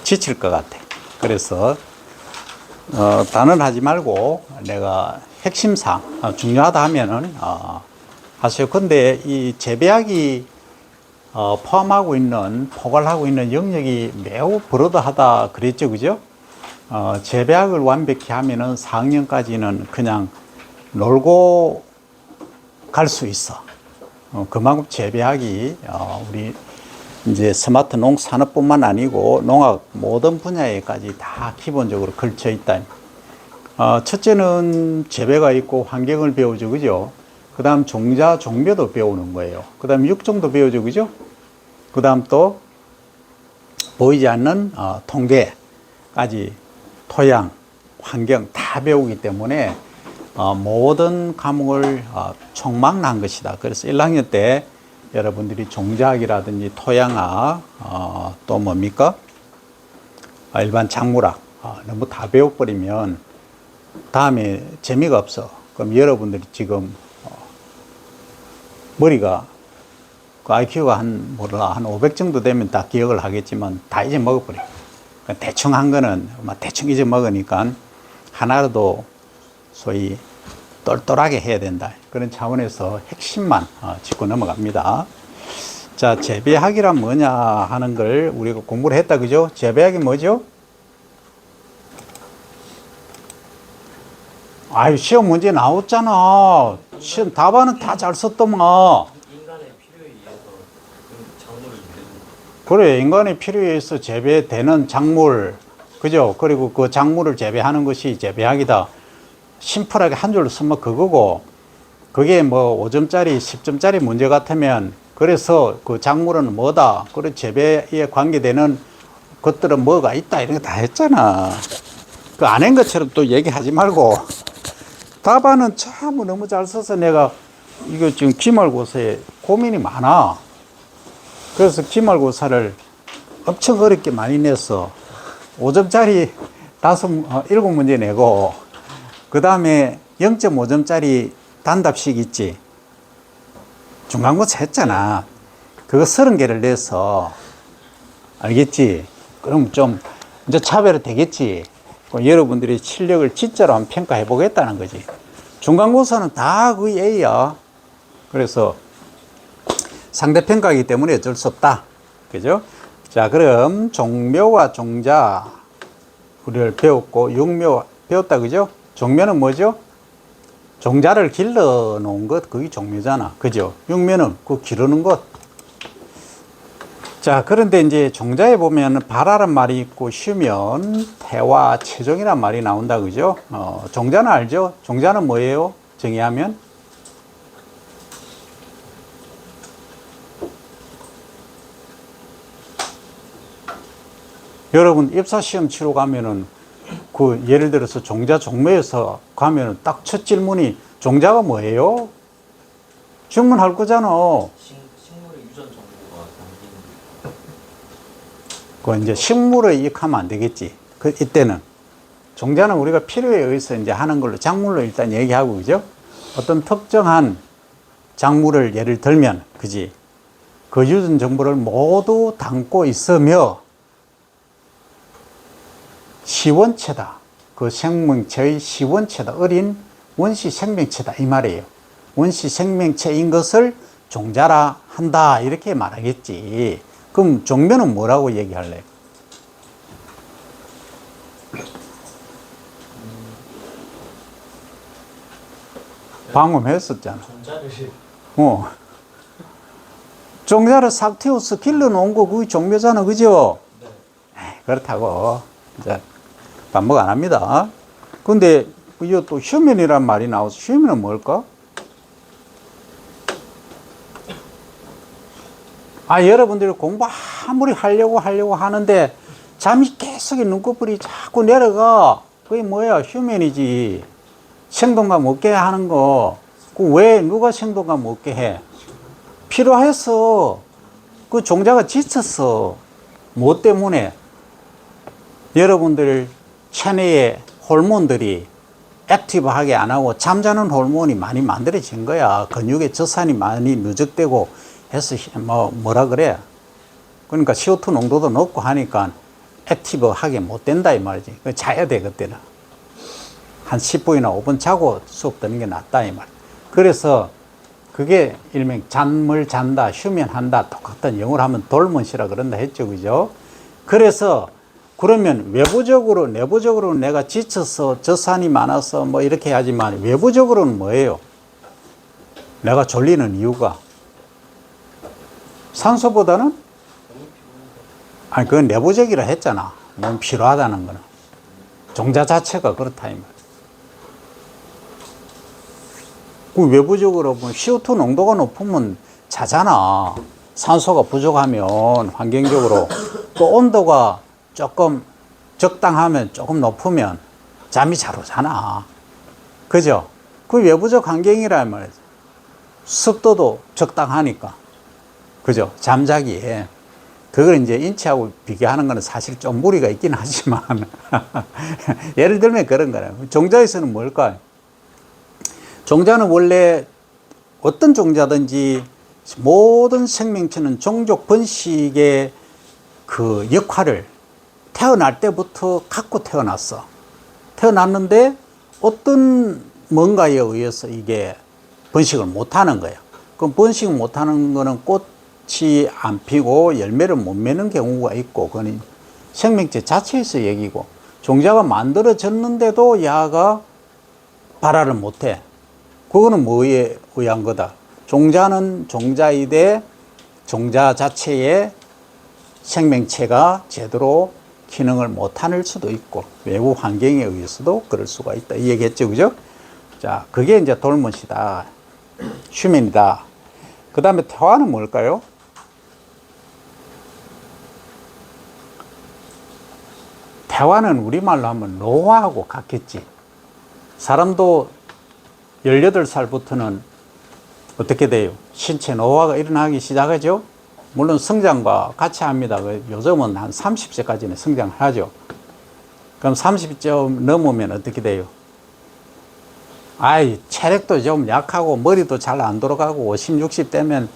지칠 것 같아. 그래서 단언하지 말고 내가 핵심사항 중요하다 하면은 하세요. 근데 이 재배학이 포함하고 있는 포괄하고 있는 영역이 매우 브로드하다 그랬죠, 그죠? 재배학을 완벽히 하면은 4학년까지는 그냥 놀고 갈 수 있어. 그만큼 재배학이 우리 이제 스마트 농산업뿐만 아니고 농학 모든 분야에까지 다 기본적으로 걸쳐 있다. 첫째는 재배가 있고 환경을 배우죠, 그죠? 그 다음 종자, 종묘도 배우는 거예요. 그 다음 육종도 배우죠, 그죠? 그 다음 또 보이지 않는 통계까지 토양, 환경 다 배우기 때문에 모든 과목을 총망라한 것이다. 그래서 1학년 때 여러분들이 종자학이라든지 토양학, 또 뭡니까? 일반 작물학 너무 다 배워버리면 다음에 재미가 없어. 그럼 여러분들이 지금 머리가 그 IQ가 한 500 정도 되면 다 기억을 하겠지만 다 잊어먹어버려. 대충 한 거는 대충 잊어먹으니까 하나라도 소위 똘똘하게 해야 된다. 그런 차원에서 핵심만 짚고 넘어갑니다. 자, 재배학이란 뭐냐 하는 걸 우리가 공부를 했다, 그죠? 재배학이 뭐죠? 아유, 시험 문제 나왔잖아. 시험 답안은 다 잘 썼더만. 인간의 필요에 의해서 그 작물을 기르는. 그래, 인간의 필요에 의해서 재배되는 작물, 그죠? 그리고 그 작물을 재배하는 것이 재배학이다. 심플하게 한 줄로 쓰면 그거고, 그게 뭐 5점짜리, 10점짜리 문제 같으면, 그래서 그 작물은 뭐다, 그리고 재배에 관계되는 것들은 뭐가 있다, 이런 거 다 했잖아. 그 안 한 것처럼 또 얘기하지 말고. 답안은 참 너무 잘 써서 내가 이거 지금 기말고사에 고민이 많아. 그래서 기말고사를 엄청 어렵게 많이 냈어. 5점짜리 7문제 내고, 그 다음에 0.5점짜리 단답식 있지. 중간고사 했잖아. 그거 30개를 내서, 알겠지? 그럼 좀 이제 차별이 되겠지. 여러분들이 실력을 진짜로 한번 평가해 보겠다는 거지. 중간고사는 다 거의 A야. 그래서 상대평가이기 때문에 어쩔 수 없다. 그죠? 자, 그럼 종묘와 종자 우리를 배웠고, 육묘 배웠다, 그죠? 종묘는 뭐죠? 종자를 길러 놓은 것, 그게 종묘잖아. 그죠? 육묘는 그 기르는 것. 자, 그런데 이제 종자에 보면 발화란 말이 있고 쉬면 태와 체종이란 말이 나온다, 그죠? 종자는 알죠? 종자는 뭐예요? 정의하면? 여러분 입사시험 치러 가면은 그 예를 들어서 종자 종묘에서 가면은 딱 첫 질문이 종자가 뭐예요? 질문할 거잖아. 식물의 유전 정보가 담긴. 그 이제 식물에 익하면 안 되겠지. 이때는 종자는 우리가 필요에 의해서 이제 하는 걸로 작물로 일단 얘기하고, 그죠? 어떤 특정한 작물을 예를 들면, 그지? 그 유전 정보를 모두 담고 있으며 시원체다. 그 생명체의 시원체다. 어린 원시 생명체다. 이 말이에요. 원시 생명체인 것을 종자라 한다. 이렇게 말하겠지. 그럼 종묘는 뭐라고 얘기할래? 방금 했었잖아. 종자를 싹 틔워서 길러 놓은 거 그게 종묘잖아. 그죠? 네. 그렇다고. 이제 반복 안 합니다. 근데 이거 또 휴면이란 말이 나와서 휴면은 뭘까? 여러분들이 공부 아무리 하려고 하는데 잠이 계속 눈꺼풀이 자꾸 내려가. 그게 뭐야? 휴면이지. 생동감 없게 하는 거. 그 왜 누가 생동감 없게 해? 필요해서. 그 종자가 지쳤어. 뭐 때문에? 여러분들 체내의 호르몬들이 액티브하게 안 하고 잠자는 호르몬이 많이 만들어진 거야. 근육에 젖산이 많이 누적되고 해서 뭐라 그래? 그러니까 CO2 농도도 높고 하니까 액티브하게 못 된다 이 말이지. 자야 돼 그때는. 한 10분이나 5분 자고 수업 듣는 게 낫다 이 말. 그래서 그게 일명 잠을 잔다, 휴면한다 똑같은 영어로 하면 돌문시라 그런다 했죠, 그죠? 그래서 그러면 외부적으로 내부적으로 내가 지쳐서 젖산이 많아서 뭐 이렇게 하지만 외부적으로는 뭐예요? 내가 졸리는 이유가 산소보다는 아니 그건 내부적이라 했잖아. 몸 피로하다는 거는 종자 자체가 그렇다 이 말. 그 외부적으로 보면 CO2 농도가 높으면 자잖아. 산소가 부족하면 환경적으로 또 온도가 조금 적당하면 조금 높으면 잠이 잘 오잖아. 그죠? 그 외부적 환경이란 말이지. 습도도 적당하니까. 그죠? 잠자기에. 그걸 이제 인체하고 비교하는 거는 사실 좀 무리가 있긴 하지만. 예를 들면 그런 거예요. 종자에서는 뭘까요? 종자는 원래 어떤 종자든지 모든 생명체는 종족 번식의 그 역할을 태어날 때부터 갖고 태어났어. 태어났는데 어떤 뭔가에 의해서 이게 번식을 못하는 거예요. 그럼 번식을 못하는 거는 꽃이 안 피고 열매를 못 맺는 경우가 있고, 그건 생명체 자체에서 얘기고, 종자가 만들어졌는데도 야가 발화를 못해. 그거는 뭐에 의한 거다? 종자는 종자이되 종자 자체의 생명체가 제대로 기능을 못할 수도 있고 외부 환경에 의해서도 그럴 수가 있다. 이 얘기했죠, 그죠? 자, 그게 이제 돌못이다, 휴면이다. 그 다음에 태화는 뭘까요? 태화는 우리말로 하면 노화하고 같겠지. 사람도 18살부터는 어떻게 돼요? 신체 노화가 일어나기 시작하죠? 물론 성장과 같이 합니다. 요즘은 한 30세까지는 성장을 하죠. 그럼 30점 넘으면 어떻게 돼요? 체력도 좀 약하고 머리도 잘 안 돌아가고 50, 60 되면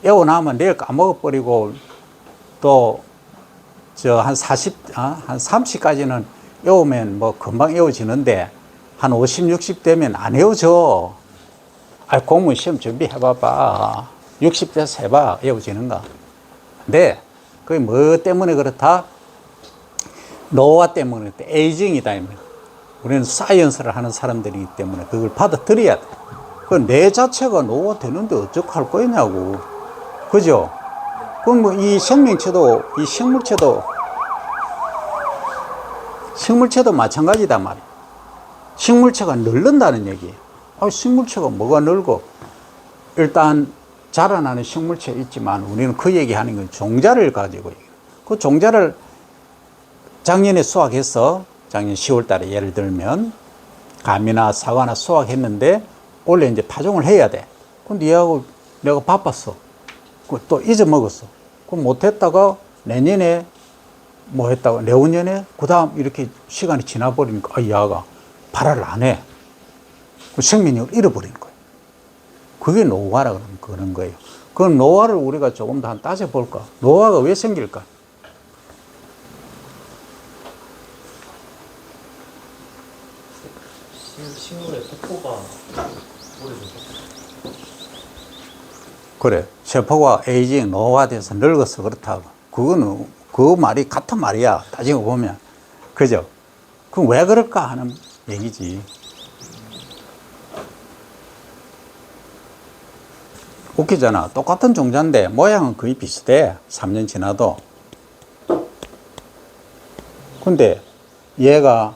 애워나면 내일 까먹어버리고 또 한 40, 한 30까지는 애우면 뭐 금방 애워지는데 한 50, 60 되면 안 애워져. 공무원 시험 준비해봐봐. 60 돼서 해봐. 애워지는가? 근데 그게 뭐 때문에 그렇다? 노화 때문에 에이징이다. 우리는 사이언스를 하는 사람들이기 때문에 그걸 받아들여야 돼. 그 내 자체가 노화되는데 어떡할 거냐고. 그죠? 그럼 뭐 이 생명체도, 이 식물체도 마찬가지다 말이야. 식물체가 늙는다는 얘기예요. 식물체가 뭐가 늙어? 일단 자라나는 식물체 있지만 우리는 그 얘기하는 건 종자를 가지고 그 종자를 작년에 수확했어. 작년 10월 달에 예를 들면 감이나 사과나 수확했는데 원래 이제 파종을 해야 돼. 근데 얘하고 내가 바빴어. 또 잊어먹었어. 그럼 못했다가 내년에 뭐 했다가 내후년에 그 다음 이렇게 시간이 지나버리니까 얘가 발화를 안 해. 생명력을 잃어버리는 거예요. 그게 노화라 그러는 거예요. 그 노화를 우리가 조금 더 따져볼까? 노화가 왜 생길까? 식물의 세포가 오래돼서. 그래. 세포가 에이징, 노화돼서 늙어서 그렇다고. 그거는, 그 말이 같은 말이야. 따지고 보면. 그죠? 그럼 왜 그럴까 하는 얘기지. 웃기잖아. 똑같은 종자인데 모양은 거의 비슷해. 3년 지나도. 근데 얘가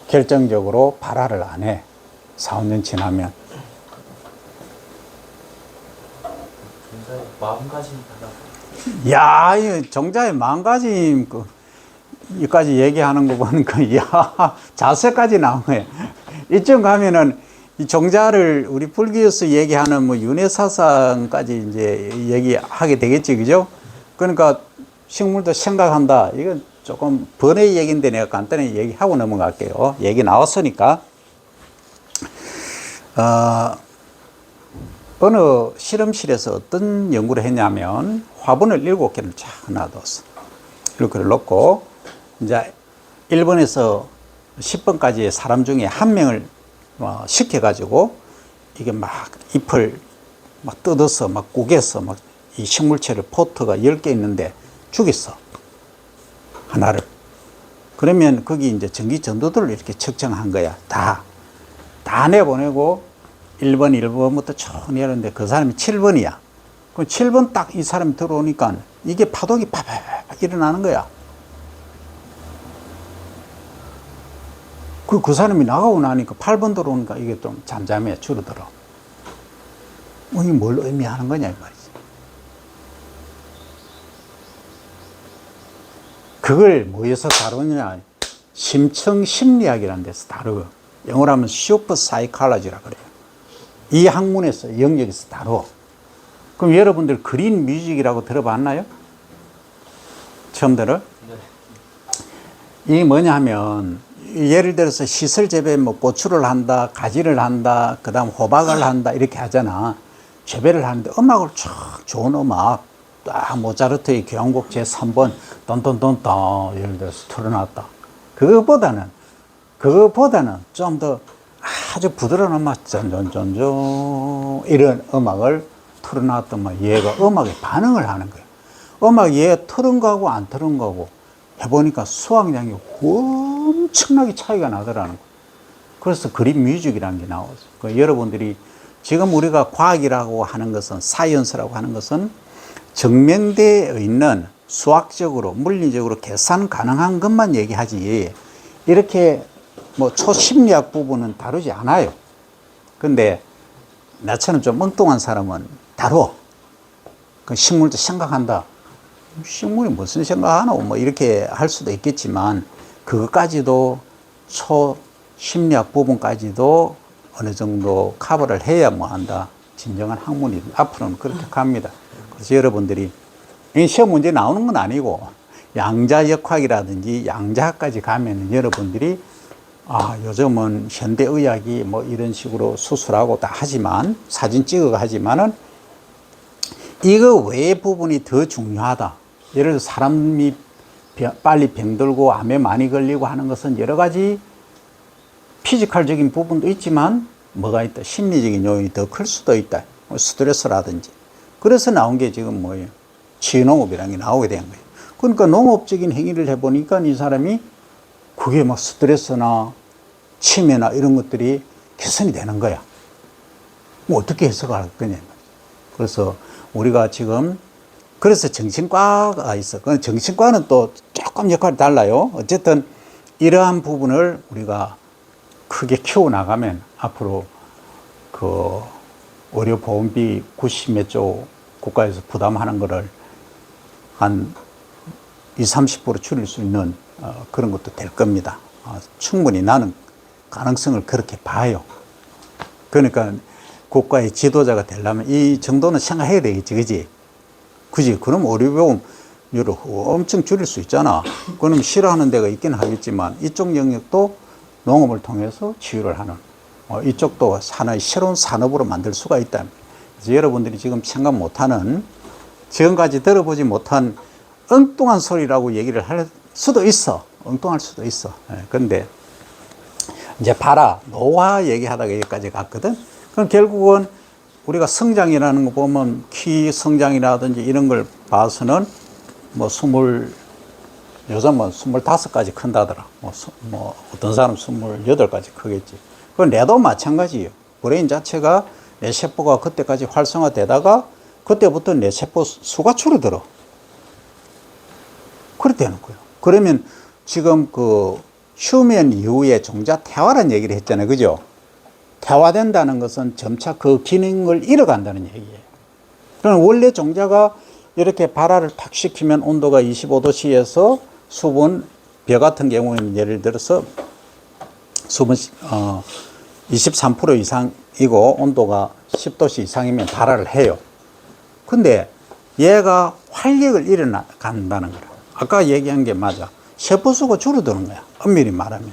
결정적으로 발화를 안 해. 4, 5년 지나면. 종자의 마음가짐이 달라. 야, 이 종자의 마음가짐, 여기까지 얘기하는 거 보니까, 자세까지 나오네. 이쯤 가면은, 이 종자를 우리 불교에서 얘기하는 뭐 윤회사상까지 이제 얘기하게 되겠지, 그죠? 그러니까 식물도 생각한다. 이건 조금 번외 얘기인데 내가 간단히 얘기하고 넘어갈게요. 얘기 나왔으니까. 어느 실험실에서 어떤 연구를 했냐면 화분을 7개를 쫙 놔뒀어. 이렇게 넣고, 이제 1번에서 10번까지의 사람 중에 한 명을 시켜가지고, 이게 막 잎을 막 뜯어서, 막 구겨서, 막 이 식물체를 포트가 10개 있는데 죽였어. 하나를. 그러면 거기 이제 전기 전도들을 이렇게 측정한 거야. 다 내보내고 1번, 1번부터 쭉 내렸는데 그 사람이 7번이야. 그럼 7번 딱 이 사람이 들어오니까 이게 파동이 파팍 일어나는 거야. 그 사람이 나가고 나니까 8번 들어오니까 이게 좀 잠잠해 줄어들어. 이게 뭘 의미하는 거냐 이 말이지. 그걸 뭐에서 다루느냐? 심층 심리학이라는 데서 다루고, 영어로 하면 슈퍼 사이콜로지라 그래요. 이 학문에서 영역에서 다루어. 그럼 여러분들 그린 뮤직이라고 들어봤나요? 처음 들어? 네. 이게 뭐냐 하면, 예를 들어서 시설 재배, 뭐 고추를 한다, 가지를 한다, 그 다음 호박을 한다, 이렇게 하잖아. 재배를 하는데 음악을 쫙 좋은 음악, 딱 모차르트의 교향곡 제3번 던던던던 예를 들어서 틀어놨다. 그거보다는 좀 더 아주 부드러운 음악 전전전전 이런 음악을 틀어놨더만 얘가 음악에 반응을 하는 거예요. 음악 얘 틀은 거하고 안 틀은 거하고 해보니까 수확량이 엄청나게 차이가 나더라는 거예요. 그래서 그린 뮤직이라는 게 나왔어요. 그 여러분들이 지금 우리가 과학이라고 하는 것은, 사이언스라고 하는 것은 증명되어 있는 수학적으로, 물리적으로 계산 가능한 것만 얘기하지, 이렇게 뭐 초심리학 부분은 다루지 않아요. 근데 나처럼 좀 엉뚱한 사람은 다뤄. 그 식물도 생각한다. 식물이 무슨 생각하노? 뭐 이렇게 할 수도 있겠지만, 그것까지도 초심리학 부분까지도 어느 정도 커버를 해야 뭐 한다. 진정한 학문이 앞으로는 그렇게 갑니다. 그래서 여러분들이 시험 문제 나오는 건 아니고 양자역학이라든지 양자학까지 가면 여러분들이 요즘은 현대의학이 뭐 이런 식으로 수술하고 다 하지만, 사진 찍어가 하지만은 이거 외의 부분이 더 중요하다. 예를 들어 사람이 빨리 병들고 암에 많이 걸리고 하는 것은 여러 가지 피지컬적인 부분도 있지만 뭐가 있다? 심리적인 요인이 더 클 수도 있다. 스트레스라든지. 그래서 나온 게 지금 뭐예요? 치유농업이라는 게 나오게 된 거예요. 그러니까 농업적인 행위를 해보니까 이 사람이 그게 막 스트레스나 치매나 이런 것들이 개선이 되는 거야. 뭐 어떻게 해석할 거냐. 그래서 우리가 지금, 그래서 정신과가 있어. 그 정신과는 또 조금 역할이 달라요. 어쨌든 이러한 부분을 우리가 크게 키워나가면 앞으로 그 의료보험비 90몇 조 국가에서 부담하는 거를 한 20, 30% 줄일 수 있는 그런 것도 될 겁니다. 충분히 나는 가능성을 그렇게 봐요. 그러니까 국가의 지도자가 되려면 이 정도는 생각해야 되겠지, 그지? 그지? 그럼 의료보험료를 엄청 줄일 수 있잖아. 그럼 싫어하는 데가 있긴 하겠지만 이쪽 영역도 농업을 통해서 치유를 하는, 이쪽도 하나의 새로운 산업으로 만들 수가 있다. 그래서 여러분들이 지금 생각 못하는, 지금까지 들어보지 못한 엉뚱한 소리라고 얘기를 할 수도 있어. 엉뚱할 수도 있어. 근데 이제 봐라. 노화 얘기하다가 여기까지 갔거든. 그럼 결국은 우리가 성장이라는 거 보면 키 성장이라든지 이런 걸 봐서는 뭐 요즘은 25까지 큰다더라. 뭐 어떤 사람 28까지 크겠지. 그건 뇌도 마찬가지예요. 브레인 자체가 뇌세포가 그때까지 활성화되다가 그때부터 뇌세포 수가 줄어들어. 그렇게 되는 거예요. 그러면 지금 그 휴면 이후에 종자 퇴화라는 얘기를 했잖아요. 그죠? 퇴화된다는 것은 점차 그 기능을 잃어간다는 얘기예요. 그럼 원래 종자가 이렇게 발화를 탁 시키면 온도가 25도씨에서 수분, 벼 같은 경우에는 예를 들어서 수분 23% 이상이고 온도가 10도씨 이상이면 발화를 해요. 근데 얘가 활력을 잃어간다는 거라. 아까 얘기한 게 맞아. 세포수가 줄어드는 거야. 엄밀히 말하면.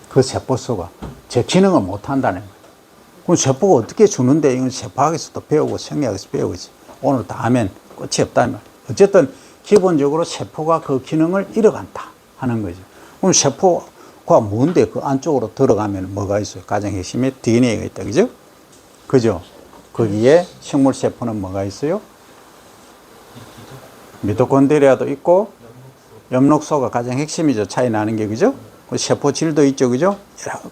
그 세포수가 제 기능을 못 한다는 거야. 그럼 세포가 어떻게 주는데 이건 세포학에서도 배우고 생리학에서 배우지. 오늘 다 하면 끝이 없다면. 어쨌든 기본적으로 세포가 그 기능을 잃어간다 하는 거죠. 그럼 세포가 뭔데 그 안쪽으로 들어가면 뭐가 있어요? 가장 핵심에 DNA가 있다. 그죠? 그죠? 거기에 식물 세포는 뭐가 있어요? 미토콘드리아도 있고 엽록소가 가장 핵심이죠. 차이 나는 게. 그죠? 세포질도 있죠. 그죠?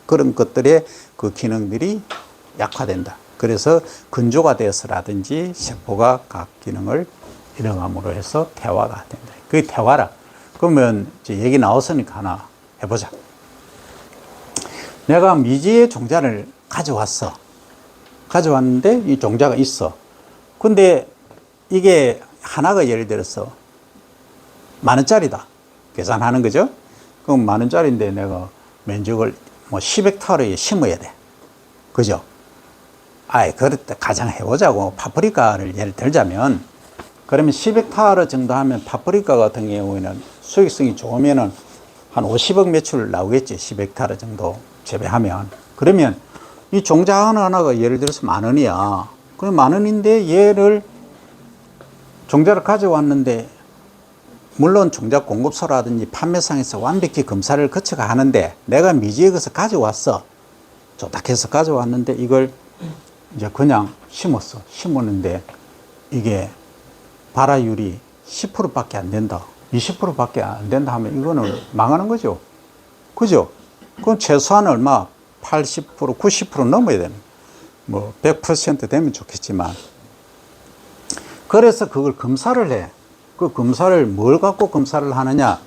그런 것들의 그 기능들이 약화된다. 그래서 근조가 되어서라든지 세포가 각 기능을 잃어감으로 해서 퇴화가 된다. 그게 퇴화라. 그러면 이제 얘기 나왔으니까 하나 해보자. 내가 미지의 종자를 가져왔어. 가져왔는데 이 종자가 있어. 근데 이게 하나가 예를 들어서 10,000원짜리다. 계산하는 거죠. 그럼 10,000원짜리인데 내가 면적을 뭐 10헥타르에 심어야 돼. 그죠? 그럴 때 가장 해보자고. 파프리카를 예를 들자면, 그러면 10헥타르 정도 하면 파프리카 같은 경우에는 수익성이 좋으면은 한 50억 매출 나오겠지. 10헥타르 정도 재배하면. 그러면 이 종자 하나하나가 예를 들어서 10,000원이야. 그럼 10,000원인데 얘를 종자를 가져왔는데, 물론 종자 공급소라든지 판매상에서 완벽히 검사를 거쳐가 하는데, 내가 미지에 가서 가져왔어. 조탁해서 가져왔는데 이걸 이제 그냥 심었어. 심었는데 이게 발화율이 10%밖에 안 된다. 20%밖에 안 된다 하면 이거는 망하는 거죠. 그죠? 그럼 최소한 얼마? 80%, 90% 넘어야 되는. 뭐 100% 되면 좋겠지만. 그래서 그걸 검사를 해. 그 검사를 뭘 갖고 검사를 하느냐?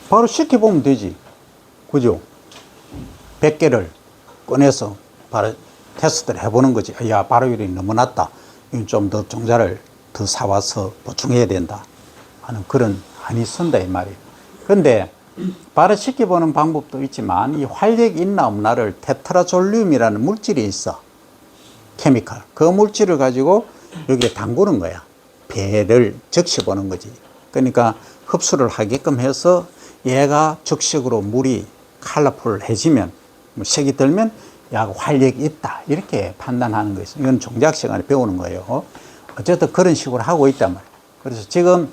바로 쉽게 보면 되지. 그죠? 100개를 꺼내서 바로 테스트를 해보는 거지. 야, 발효율이 너무 낮다. 이건 좀 더 종자를 더 사와서 보충해야 된다 하는 그런 한이 쓴다 이 말이에요. 그런데 바로 쉽게 보는 방법도 있지만 이 활력이 있나 없나를 테트라졸륨이라는 물질이 있어. 케미칼. 그 물질을 가지고 여기에 담그는 거야. 배를 적셔보는 거지. 그러니까 흡수를 하게끔 해서 얘가 적식으로 물이 컬러풀해지면, 색이 들면 야, 활력이 있다. 이렇게 판단하는 거 있어요. 이건 종작 시간에 배우는 거예요. 어쨌든 그런 식으로 하고 있단 말이에요. 그래서 지금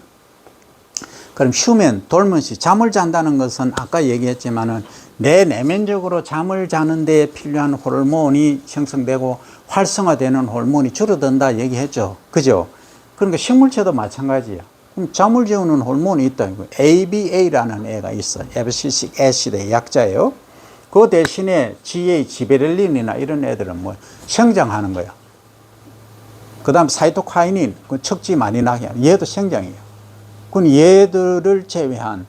그럼 휴면, 돌면시 잠을 잔다는 것은 아까 얘기했지만은 내 내면적으로 잠을 자는 데 필요한 호르몬이 형성되고 활성화되는 호르몬이 줄어든다 얘기했죠. 그죠? 그러니까 식물체도 마찬가지야. 그럼 잠을 재우는 호르몬이 있다. ABA라는 애가 있어. 에브시식 애시드의 약자예요. 그 대신에 GA, 지베렐린이나 이런 애들은 뭐 성장하는 거야. 그 다음 사이토카이닌, 그 척지 많이 나게 하는 얘도 성장이에요. 그럼 얘들을 제외한,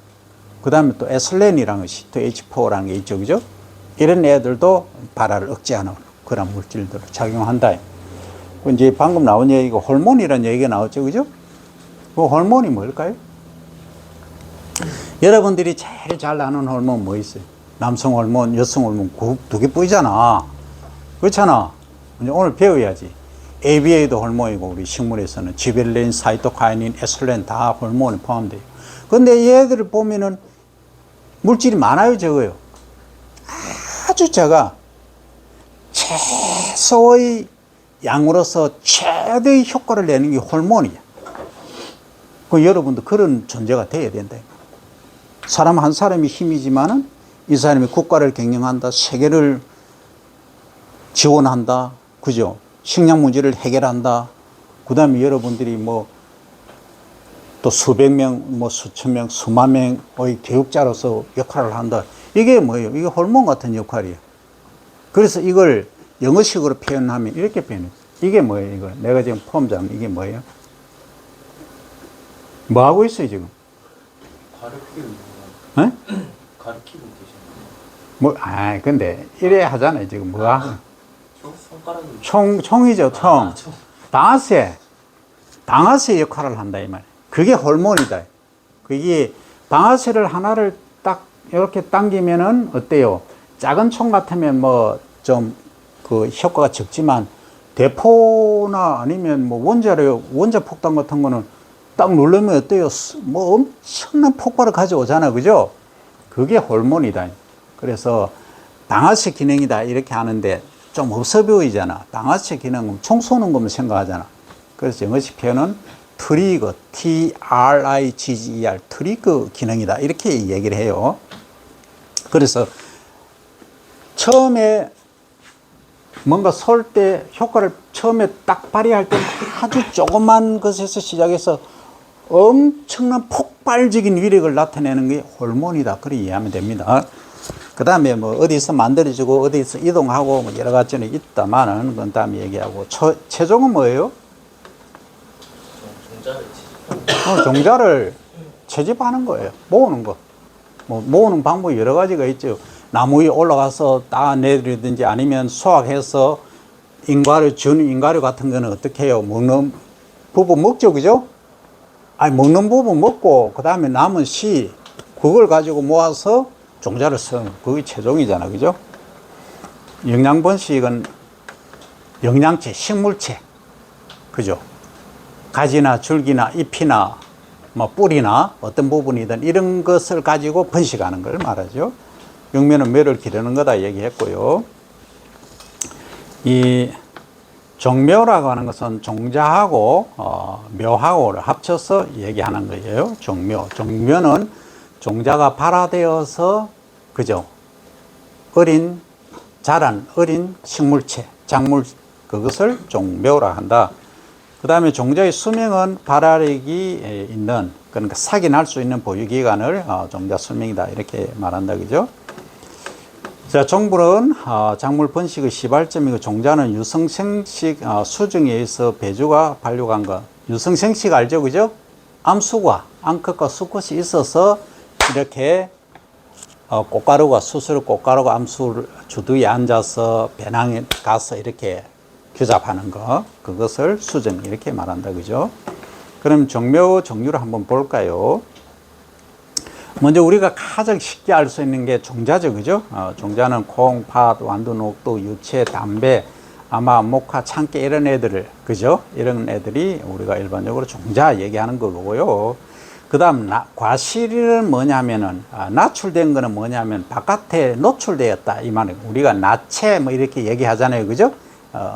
그 다음에 또 에슬렌이라는 것이 또 H4라는 게 있죠. 그죠? 이런 애들도 발화를 억제하는 그런 물질들을 작용한다. 이제 방금 나온 얘기가 호르몬이라는 얘기가 나왔죠. 그죠? 그 호르몬이 뭘까요? 여러분들이 제일 잘 아는 호르몬 뭐 있어요? 남성 호르몬, 여성 호르몬 두 개뿐이잖아. 그렇잖아. 이제 오늘 배워야지. ABA도 호르몬이고 우리 식물에서는 지벨린, 사이토카이닌, 에슬렌 다 호르몬에 포함돼요. 근데 얘들을 보면은 물질이 많아요, 적어요? 아주 작아. 최소의 양으로서 최대의 효과를 내는 게 호르몬이야. 그 여러분도 그런 존재가 돼야 된다. 사람 한 사람이 힘이지만은 이 사람이 국가를 경영한다, 세계를 지원한다, 그죠? 식량 문제를 해결한다. 그 다음에 여러분들이 뭐 또 수백 명, 뭐 수천 명, 수만 명의 교육자로서 역할을 한다. 이게 뭐예요? 이게 호르몬 같은 역할이에요. 그래서 이걸 영어식으로 표현하면 이렇게 표현해요. 이게 뭐예요? 이거 내가 지금 폼 잡는 이게 뭐예요? 뭐 하고 있어요 지금? 가르치고 있는 어? 가르치고 계시는 뭐, 근데 이래 하잖아요 지금 뭐야? 손가락이 총이죠 총. 총. 방아쇠 역할을 한다 이 말. 그게 호르몬이다. 그게 방아쇠를 하나를 딱 이렇게 당기면은 어때요? 작은 총 같으면 뭐 좀 그 효과가 적지만 대포나 아니면 뭐 원자 폭탄 같은 거는 딱 누르면 어때요? 뭐 엄청난 폭발을 가져오잖아, 그죠? 그게 호르몬이다. 그래서 방아쇠 기능이다 이렇게 하는데 좀 없어 보이잖아. 방아쇠 기능은 총 쏘는 것만 생각하잖아. 그래서 영어식 표현은 트리거, T-R-I-G-G-E-R, 트리거 기능이다. 이렇게 얘기를 해요. 그래서 처음에 뭔가 쏠 때 효과를 처음에 딱 발휘할 때 아주 조그만 것에서 시작해서 엄청난 폭발적인 위력을 나타내는 게 호르몬이다. 그렇게 이해하면 됩니다. 그 다음에 뭐 어디서 만들어지고 어디서 이동하고 뭐 여러 가지는 있다만은 그건 다음에 얘기하고 최종은 뭐예요? 종자를 치. 종자를 채집하는 거예요. 모으는 거. 뭐 모으는 방법이 여러 가지가 있죠. 나무 위에 올라가서 따내리든지 아니면 수확해서 준 인과류 같은 거는 어떻게 해요? 먹는 부분 먹죠, 그죠? 아니, 먹는 부분 먹고, 그 다음에 남은 씨, 그걸 가지고 모아서 종자를 쓰는, 그게 최종이잖아, 그죠? 영양분식은 영양체, 식물체, 그죠? 가지나 줄기나 잎이나 뭐 뿌리나 어떤 부분이든 이런 것을 가지고 번식하는 걸 말하죠. 육면은 묘를 기르는 거다 얘기했고요. 이 종묘라고 하는 것은 종자하고 묘하고를 합쳐서 얘기하는 거예요. 종묘. 종묘는 종자가 발화되어서 그죠? 자란 어린 식물체, 작물 그것을 종묘라 한다. 그 다음에 종자의 수명은 발화력이 있는 그러니까 삭이 날 수 있는 보유기간을 종자 수명이다 이렇게 말한다 그죠? 자, 종불은 작물 번식의 시발점이고 종자는 유성생식 수정에 의해서 배주가 발육한 것. 유성생식 알죠 그죠? 암수과 암컷과 수컷이 있어서 이렇게 꽃가루가 수술 꽃가루가 암수 주두에 앉아서 배낭에 가서 이렇게 교잡하는 거 그것을 수정 이렇게 말한다 그죠? 그럼 종묘 종류를 한번 볼까요? 먼저 우리가 가장 쉽게 알 수 있는 게 종자죠 그죠? 종자는 콩, 팥, 완두, 녹두, 유채, 담배, 아마, 목화, 참깨 이런 애들을 그죠? 이런 애들이 우리가 일반적으로 종자 얘기하는 거고요. 그 다음 과실은 뭐냐면은 나출된 거는 뭐냐면 바깥에 노출되었다 이 말이에요. 우리가 나체 뭐 이렇게 얘기하잖아요 그죠?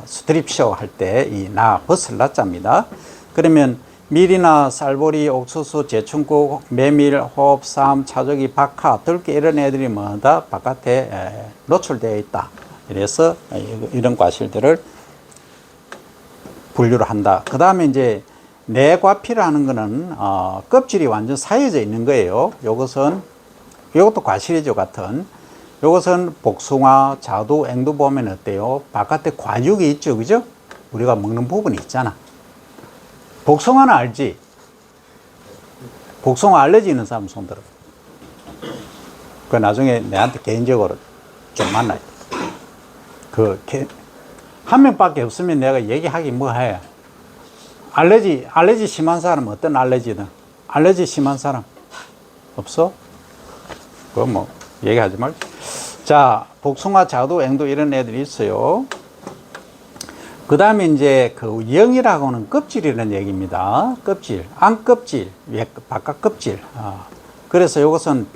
스트립쇼 할 때 이 벗을 나자입니다. 그러면 밀이나 쌀보리, 옥수수, 제춘국, 메밀, 호흡, 삶, 차조기, 박하, 들깨 이런 애들이 뭐다 바깥에 노출되어 있다. 이래서 이런 과실들을 분류를 한다. 그 다음에 이제 내과피라는 거는 껍질이 완전 사여져 있는 거예요. 이것도 과실이죠 같은. 이것은 복숭아, 자두, 앵두 보면 어때요? 바깥에 과육이 있죠, 그죠? 우리가 먹는 부분이 있잖아. 복숭아는 알지? 복숭아 알레르기 있는 사람 손 들어. 그 나중에 내한테 개인적으로 좀 만나요. 한 명밖에 없으면 내가 얘기하기 뭐 해. 알레르기 심한 사람 어떤 알레르기든. 알레르기 심한 사람 없어? 그거 뭐 얘기하지 말지. 자, 복숭아, 자두, 앵두 이런 애들이 있어요. 그 다음에 이제 그 영이라고는 껍질이라는 얘기입니다. 껍질, 안껍질, 바깥 껍질. 그래서 이것은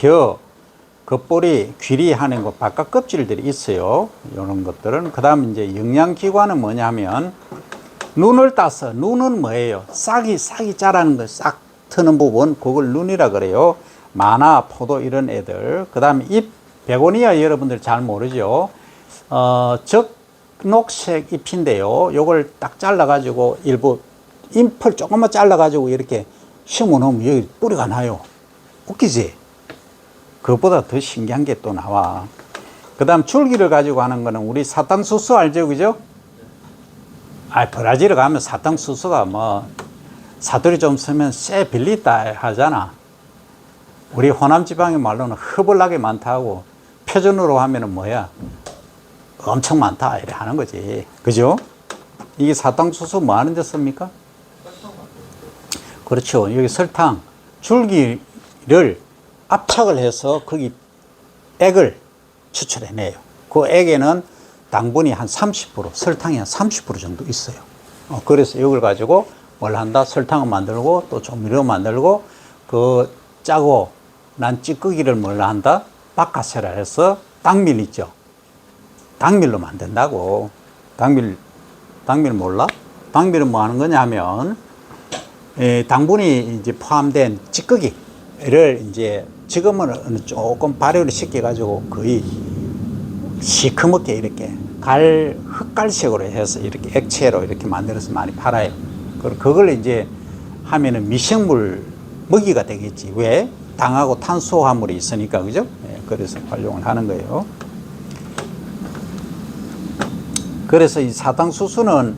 겉볼이, 귀리 하는 거 바깥 껍질들이 있어요. 이런 것들은. 그 다음에 이제 영양기관은 뭐냐면 눈을 따서 눈은 뭐예요? 싹이 자라는 거 싹 트는 부분 그걸 눈이라 그래요. 마나, 포도 이런 애들. 그 다음에 잎, 베고니아 여러분들 잘 모르죠. 녹색 잎인데요. 요걸 딱 잘라가지고 일부 잎을 조금만 잘라가지고 이렇게 심어 놓으면 여기 뿌리가 나요. 웃기지? 그것보다 더 신기한 게 또 나와. 그 다음 줄기를 가지고 하는 거는 우리 사탕수수 알죠? 그죠? 브라질에 가면 사탕수수가 뭐 사투리 좀 쓰면 쎄 빌리다 하잖아. 우리 호남 지방의 말로는 허벌나게 많다고 표준으로 하면은 뭐야? 엄청 많다 이래 하는 거지. 그죠? 이게 사탕수수 뭐 하는 데 씁니까? 그렇죠. 여기 설탕 줄기를 압착을 해서 거기 액을 추출해내요. 그 액에는 당분이 한 30%, 설탕이 한 30% 정도 있어요. 그래서 이걸 가지고 뭘 한다? 설탕을 만들고 또 조미료 만들고 그 짜고 난 찌꺼기를 뭘 한다? 바카세라 해서 당밀 있죠. 당밀로 만든다고. 당밀 몰라? 방비는 뭐 하는 거냐 하면, 당분이 이제 포함된 찌꺼기를 이제 지금은 조금 발효를 시켜가지고 거의 시커멓게 이렇게 흑갈색으로 해서 이렇게 액체로 이렇게 만들어서 많이 팔아요. 그걸 이제 하면은 미생물 먹이가 되겠지. 왜? 당하고 탄수화물이 있으니까, 그죠? 그래서 활용을 하는 거예요. 그래서 이 사탕수수는,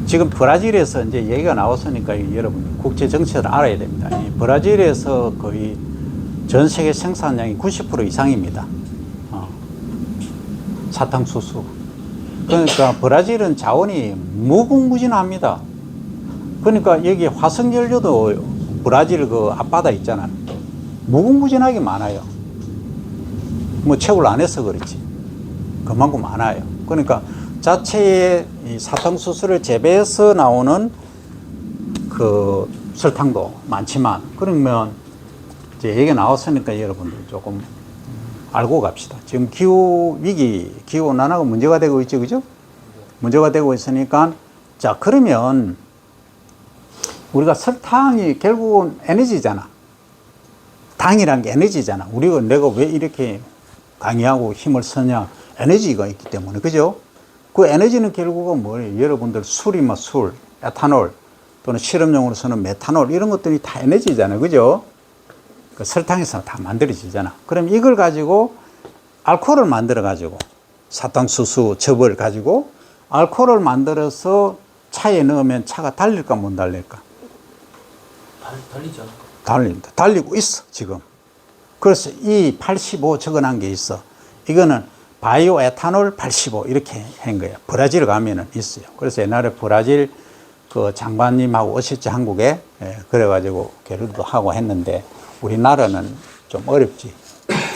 지금 브라질에서 이제 얘기가 나왔으니까 여러분 국제 정책을 알아야 됩니다. 이 브라질에서 거의 전 세계 생산량이 90% 이상입니다. 사탕수수. 그러니까 브라질은 자원이 무궁무진합니다. 그러니까 여기 화석연료도 브라질 그 앞바다 있잖아요. 무궁무진하게 많아요. 뭐 채굴 안 해서 그렇지. 그만큼 많아요. 그러니까 자체의 이 사탕수수를 재배해서 나오는 그 설탕도 많지만, 그러면 이제 얘기가 나왔으니까 여러분들 조금 알고 갑시다. 지금 기후위기, 기후온난화가 문제가 되고 있죠, 그죠? 문제가 되고 있으니까, 자, 그러면 우리가 설탕이 결국은 에너지잖아. 당이란 게 에너지잖아. 내가 왜 이렇게 강의하고 힘을 쓰냐? 에너지가 있기 때문에, 그죠? 그 에너지는 결국은 뭐예요? 여러분들 술이면 술, 에탄올, 또는 실험용으로 쓰는 메탄올, 이런 것들이 다 에너지잖아요, 그죠? 그 설탕에서 다 만들어지잖아. 그럼 이걸 가지고 알코올을 만들어 가지고, 사탕수수 즙을 가지고 알코올을 만들어서 차에 넣으면 차가 달릴까 못 달릴까? 달리지 않을까? 달린다. 달리고 있어, 지금. 그래서 이 85 적어놓은 게 있어. 이거는 바이오 에탄올 85 이렇게 한 거예요. 브라질 가면은 있어요. 그래서 옛날에 브라질 그 장관님하고 오셨지, 한국에. 그래가지고 교류도 하고 했는데, 우리나라는 좀 어렵지.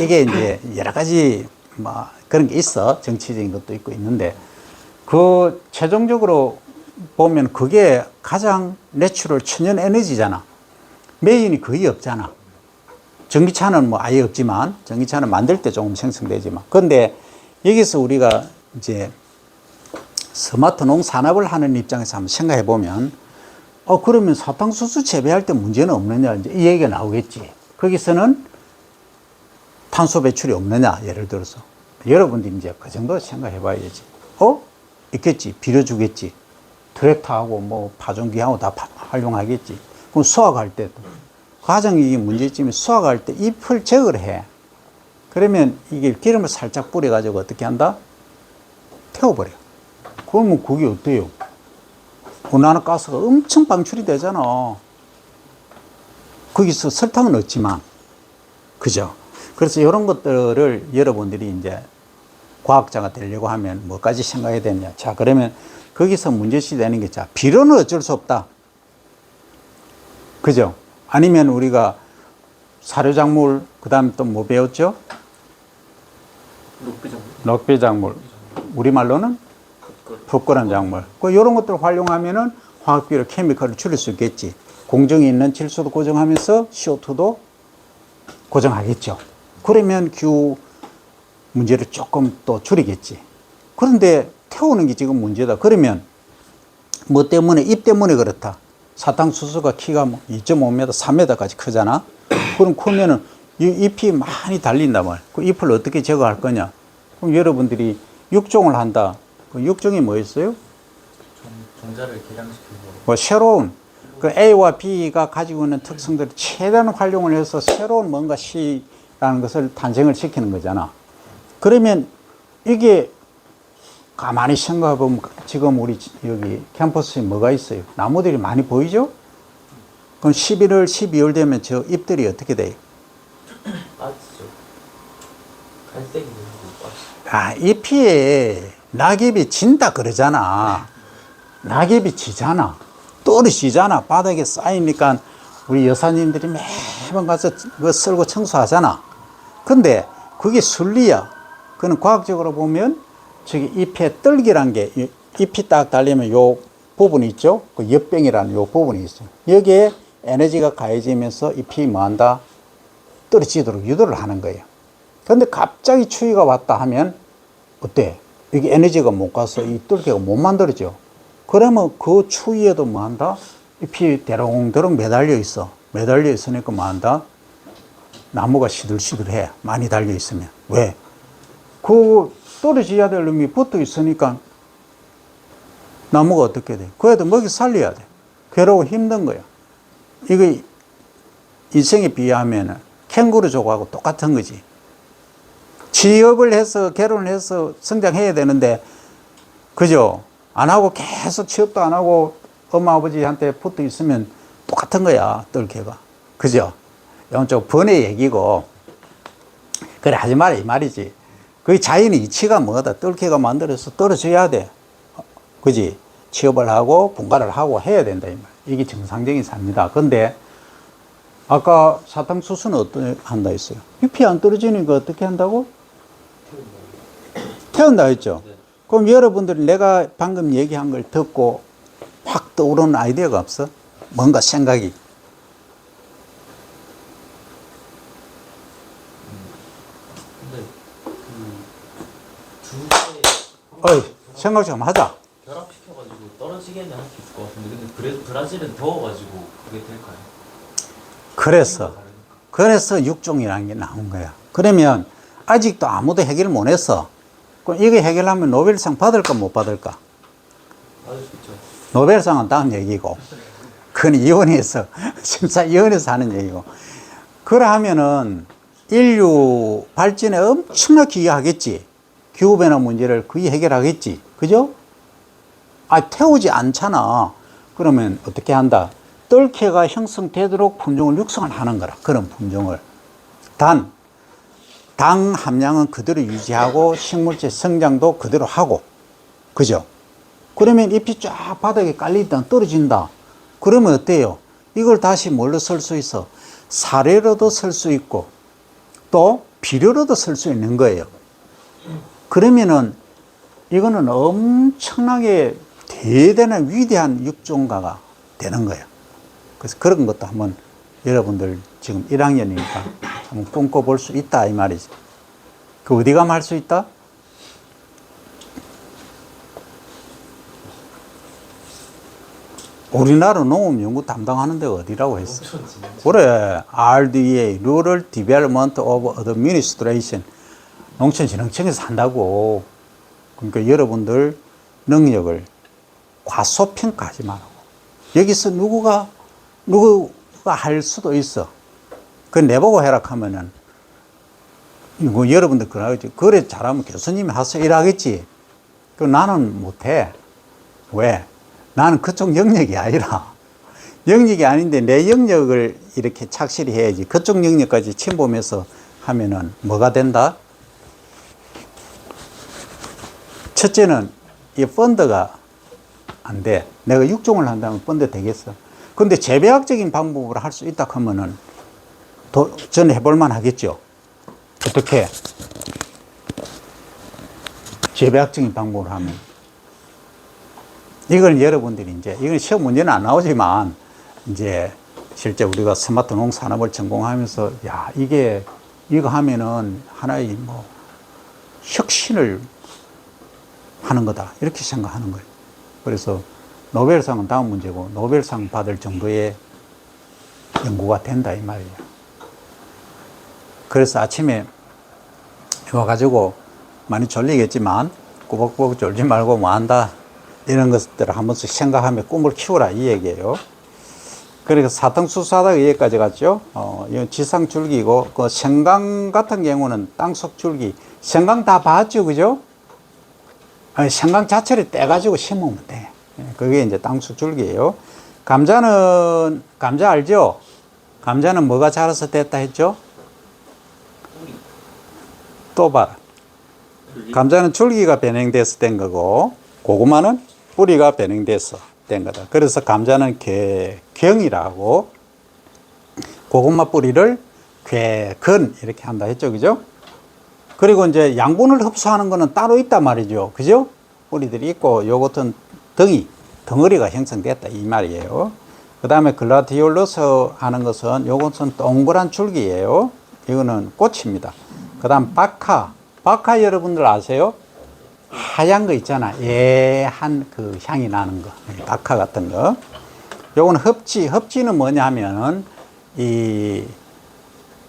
이게 이제 여러 가지 뭐 그런 게 있어. 정치적인 것도 있고 있는데, 그 최종적으로 보면 그게 가장 내추럴 천연 에너지잖아. 메인이 거의 없잖아. 전기차는 뭐 아예 없지만, 전기차는 만들 때 조금 생성되지만. 그런데 여기서 우리가 이제 스마트 농산업을 하는 입장에서 한번 생각해 보면, 그러면 사탕수수 재배할 때 문제는 없느냐, 이제 이 얘기가 나오겠지. 거기서는 탄소 배출이 없느냐, 예를 들어서. 여러분들이 이제 그 정도 생각해 봐야지. 있겠지. 빌려주겠지. 트랙터하고 뭐 파종기하고 다 활용하겠지. 그럼 수확할 때도. 가장 이 문제점이 수확할 때 잎을 제거를 해. 그러면 이게 기름을 살짝 뿌려가지고 어떻게 한다? 태워버려. 그러면 그게 어때요? 온난화가스가 엄청 방출이 되잖아. 거기서 설탕은 없지만, 그죠? 그래서 이런 것들을 여러분들이 이제 과학자가 되려고 하면 뭐까지 생각해야 되냐. 자, 그러면 거기서 문제시 되는 게, 자, 비료는 어쩔 수 없다. 그죠? 아니면 우리가 사료작물, 그 다음에 또 뭐 배웠죠? 녹비작물. 우리말로는 붓거란 작물. 이런 것들을 활용하면은 화학비료, 케미컬을 줄일 수 있겠지. 공정이 있는 질소도 고정하면서 CO2도 고정하겠죠. 그러면 기후 문제를 조금 또 줄이겠지. 그런데 태우는 게 지금 문제다. 그러면 뭐 때문에? 잎 때문에 그렇다. 사탕수수가 키가 2.5m, 3m까지 크잖아. 그럼 크면은 이 잎이 많이 달린단 말이야. 그 잎을 어떻게 제거할 거냐? 그럼 여러분들이 육종을 한다. 그 육종이 뭐 있어요? 종자를 개량시키고. 뭐 새로운 그 A와 B가 가지고 있는 특성들을 최대한 활용을 해서 새로운 뭔가 C라는 것을 탄생을 시키는 거잖아. 그러면 이게 가만히 생각해 보면 지금 우리 여기 캠퍼스에 뭐가 있어요? 나무들이 많이 보이죠? 그럼 11월, 12월 되면 저 잎들이 어떻게 돼요? 빠지죠. 갈색이 빠지죠. 잎이 낙엽이 진다 그러잖아. 낙엽이 지잖아. 떨어지잖아. 바닥에 쌓이니까 우리 여사님들이 매번 가서 그거 쓸고 청소하잖아. 근데 그게 순리야. 그는 과학적으로 보면 저기 잎에 떨기란 게, 잎이 딱 달리면 요 부분이 있죠? 그 엽병이라는 요 부분이 있어요. 여기에 에너지가 가해지면서 잎이 뭐 한다? 떨어지도록 유도를 하는 거예요. 근데 갑자기 추위가 왔다 하면 어때? 이게 에너지가 못 가서 이 뜰개가 못 만들어져. 그러면 그 추위에도 뭐 한다? 잎이 대롱대롱 매달려 있어. 매달려 있으니까 뭐 한다? 나무가 시들시들해. 많이 달려 있으면. 왜? 그 떨어져야 될 놈이 붙어 있으니까 나무가 어떻게 돼? 그래도 먹이 살려야 돼. 괴로워 힘든 거야. 이거 인생에 비하면 캥거루족하고 똑같은 거지. 취업을 해서 결혼을 해서 성장해야 되는데 그죠? 안 하고 계속 취업도 안 하고 엄마 아버지한테 붙어 있으면 똑같은 거야. 뜰개가. 그죠? 이건 좀 번의 얘기고 그래 하지 마라 이 말이지. 그 자연의 이치가 뭐다? 뜰개가 만들어서 떨어져야 돼. 그지? 취업을 하고 분가를 하고 해야 된다 이 말. 이게 정상적인 삶이다. 근데 아까 사탕수수는 어떻게 한다 했어요? 잎이 안 떨어지니까 어떻게 한다고? 태운다 했죠? 네. 그럼 여러분들이 내가 방금 얘기한 걸 듣고 확 떠오르는 아이디어가 없어? 뭔가 생각이. 근데 그 어이, 생각 좀 하자. 결합시켜가지고 떨어지게는 할 수 있을 것 같은데 근데 브라질은 더워가지고 그게 될까요? 그래서 육종이라는 게 나온 거야. 그러면 아직도 아무도 해결 못 했어. 그럼 이거 해결하면 노벨상 받을까 못 받을까? 받을 수 있죠. 노벨상은 다음 얘기고. 그건 위원회에서, 심사위원회에서 하는 얘기고. 그러하면은 인류 발전에 엄청나게 기여하겠지. 기후변화 문제를 거의 해결하겠지. 그죠? 태우지 않잖아. 그러면 어떻게 한다? 뜰개가 형성되도록 품종을 육성을 하는 거라. 그런 품종을. 당 함량은 그대로 유지하고 식물체 성장도 그대로 하고. 그죠? 그러면 잎이 쫙 바닥에 깔리다 떨어진다. 그러면 어때요? 이걸 다시 뭘로 쓸 수 있어? 사료로도 쓸 수 있고 또 비료로도 쓸 수 있는 거예요. 그러면은 이거는 엄청나게 대단한 위대한 육종가가 되는 거예요. 그래서 그런 것도 한번 여러분들 지금 1학년이니까 한번 꿈꿔볼 수 있다 이 말이지. 그 어디 가면 할 수 있다? 우리나라 농업연구 담당하는 데가 어디라고 했어? 그래, RDA, Rural Development of Administration, 농촌진흥청에서 한다고. 그러니까 여러분들 능력을 과소평가하지 말라고. 여기서 누구가 할 수도 있어. 그 내보고 해라 하면은 이거 여러분들 그러겠지. 그래 잘하면 교수님이 하서 일하겠지. 그 나는 못해. 왜? 나는 그쪽 영역이 아니라. 영역이 아닌데 내 영역을 이렇게 착실히 해야지. 그쪽 영역까지 침범해서 하면은 뭐가 된다? 첫째는 이 펀드가 안 돼. 내가 육종을 한다면 펀드 되겠어. 근데 재배학적인 방법으로 할 수 있다 하면은 도전해 볼만 하겠죠. 어떻게? 재배학적인 방법으로 하면. 이걸 여러분들이 이제, 이건 시험 문제는 안 나오지만, 이제 실제 우리가 스마트 농산업을 전공하면서, 야, 이거 하면은 하나의 뭐, 혁신을 하는 거다. 이렇게 생각하는 거예요. 그래서 노벨상은 다음 문제고, 노벨상 받을 정도의 연구가 된다, 이 말이에요. 그래서 아침에 와가지고 많이 졸리겠지만, 꾸벅꾸벅 졸지 말고 뭐 한다. 이런 것들을 한 번씩 생각하며 꿈을 키우라 이 얘기예요. 그리고 사탕수수하다가 여기까지 갔죠. 이건 지상줄기고 그 생강 같은 경우는 땅속 줄기. 생강 다 봤죠, 그죠? 생강 자체를 떼가지고 심으면 돼. 그게 이제 땅속 줄기예요. 감자 알죠? 감자는 뭐가 자라서 됐다 했죠? 또 봐라. 감자는 줄기가 변형돼서 된 거고, 고구마는 뿌리가 변형돼서 된 거다. 그래서 감자는 괴경이라고, 고구마 뿌리를 괴근 이렇게 한다 했죠, 그죠? 그리고 이제 양분을 흡수하는 거는 따로 있단 말이죠, 그죠? 뿌리들이 있고, 요것은 덩어리가 형성됐다 이 말이에요. 그 다음에 글라디올러스 하는 것은 요것은 동그란 줄기예요. 이거는 꽃입니다. 그 다음 바카 여러분들 아세요? 하얀 거 있잖아. 예한 그 향이 나는 거. 낙하 같은 거. 요건 흡지. 흡지는 뭐냐 하면은 이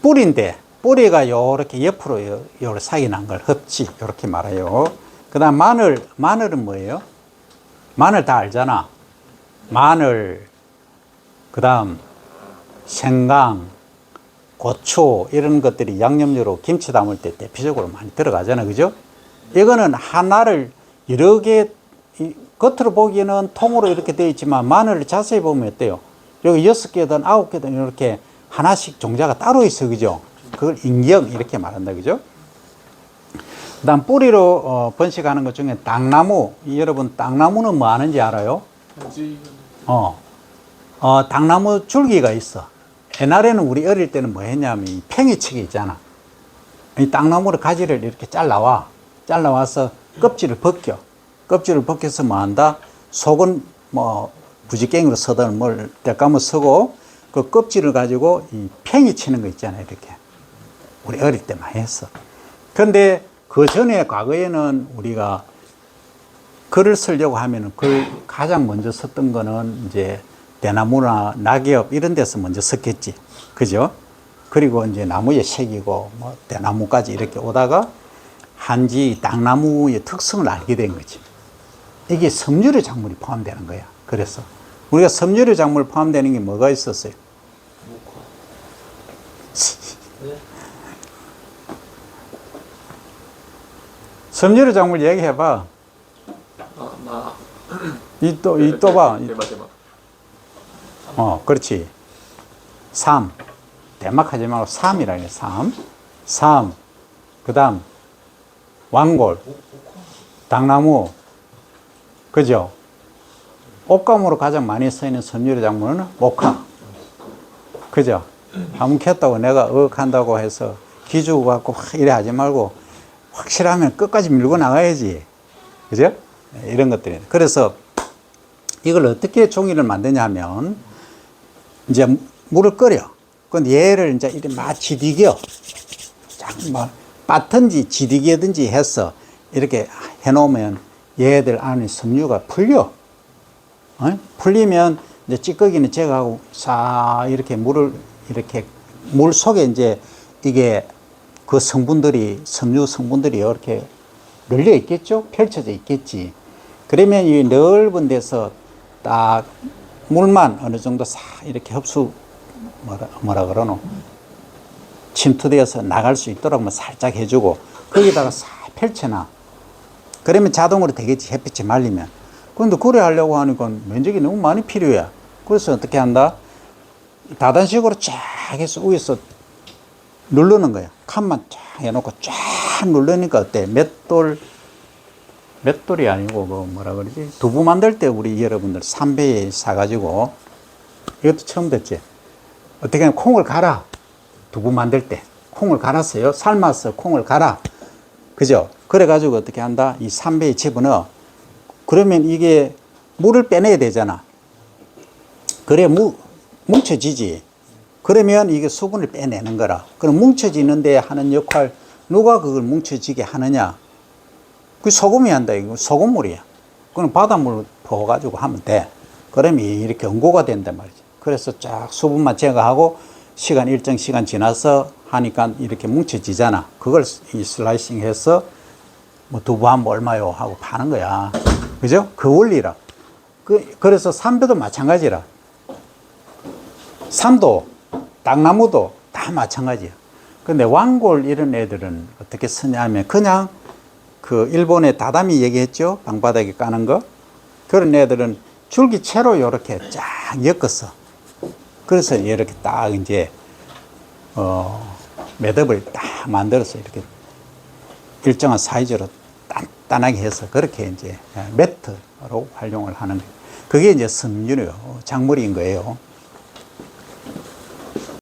뿌리인데 뿌리가 요렇게 옆으로 요렇게 사이 난 걸 흡지. 요렇게 말해요. 그 다음 마늘은 뭐예요? 마늘 다 알잖아. 마늘, 그 다음 생강, 고추 이런 것들이 양념류로 김치 담을 때 대표적으로 많이 들어가잖아요. 그죠? 이거는 하나를 여러 개, 겉으로 보기에는 통으로 이렇게 되어 있지만 마늘을 자세히 보면 어때요? 여기 6개든 9개든 이렇게 하나씩 종자가 따로 있어. 그죠? 그걸 인경 이렇게 말한다. 그죠? 그 다음 뿌리로 번식하는 것 중에 당나무. 여러분 당나무는 뭐 하는지 알아요? 당나무 줄기가 있어. 옛날에는 우리 어릴 때는 뭐 했냐면 이 팽이치기 있잖아. 이 당나무를 가지를 이렇게 잘라와서 껍질을 벗겨. 껍질을 벗겨서 뭐 한다? 속은 뭐 부지깽이로 서든 뭘 뗄감을 쓰고 그 껍질을 가지고 이 팽이치는 거 있잖아요. 이렇게. 우리 어릴 때 많이 했어. 근데 그 전에 과거에는 우리가 글을 쓰려고 하면은 글 가장 먼저 썼던 거는 이제 대나무나 낙엽 이런 데서 먼저 썼겠지. 그죠? 그리고 이제 나무에 새기고 뭐 대나무까지 이렇게 오다가 한지 당나무의 특성을 알게 된 거지. 이게 섬유류 작물이 포함되는 거야. 그래서 우리가 섬유류 작물 포함되는 게 뭐가 있었어요? 네? 섬유류 작물 얘기해봐. 이 또 봐. 그렇지. 삼. 대막하지 말고 삼이라 해. 삼. 그 다음, 왕골. 당나무. 그죠? 옷감으로 가장 많이 쓰이는 섬유류 작물은 목화. 그죠? 한번 켰다고 내가 한다고 해서 기죽어 갖고 이래 하지 말고 확실하면 끝까지 밀고 나가야지. 그죠? 이런 것들이. 그래서 이걸 어떻게 종이를 만드냐 하면 이제 물을 끓여. 근데 얘를 이제 이렇게 막 지디겨. 뭐 빠든지 지디기든지 해서 이렇게 해놓으면 얘들 안에 섬유가 풀려. 풀리면 이제 찌꺼기는 제거하고 싹 이렇게 이렇게 물 속에 이제 이게 그 성분들이, 섬유 성분들이 이렇게 널려 있겠죠? 펼쳐져 있겠지. 그러면 이 넓은 데서 딱 물만 어느 정도 싹 이렇게 뭐라 그러노? 침투되어서 나갈 수 있도록 뭐 살짝 해주고 거기다가 싹 펼쳐놔. 그러면 자동으로 되겠지. 햇빛이 말리면. 그런데 그래 하려고 하니까 면적이 너무 많이 필요해. 그래서 어떻게 한다? 다단식으로 쫙 해서 위에서 누르는 거야. 칸만 쫙 해놓고 쫙 누르니까 어때? 맷돌이 아니고 그 뭐라 그러지? 두부 만들 때 우리 여러분들 3배 사가지고 이것도 처음 듣지? 어떻게 하면 콩을 갈아. 두부 만들 때 콩을 갈았어요. 삶아서 콩을 갈아. 그죠? 그래가지고 어떻게 한다? 이 3배에 집어넣어. 그러면 이게 물을 빼내야 되잖아. 그래 뭉쳐지지. 그러면 이게 수분을 빼내는 거라. 그럼 뭉쳐지는데 하는 역할, 누가 그걸 뭉쳐지게 하느냐? 그 소금이 한다. 이거 소금물이야. 그럼 바닷물 부어가지고 하면 돼. 그러면 이렇게 응고가 된단 말이지. 그래서 쫙 수분만 제거하고 시간, 일정 시간 지나서 하니까 이렇게 뭉쳐지잖아. 그걸 이 슬라이싱 해서 뭐 두부 한 번 얼마요? 하고 파는 거야. 그죠? 그 원리라. 그래서 삼배도 마찬가지라. 삼도, 당나무도 다 마찬가지야. 근데 왕골 이런 애들은 어떻게 쓰냐 하면 그냥 그 일본의 다다미 얘기했죠? 방바닥에 까는 거. 그런 애들은 줄기채로 이렇게 쫙 엮었어. 그래서 이렇게 딱 이제, 매듭을 딱 만들어서 이렇게 일정한 사이즈로 단단하게 해서 그렇게 이제 매트로 활용을 하는 거예요. 그게 이제 섬유류 작물인 거예요.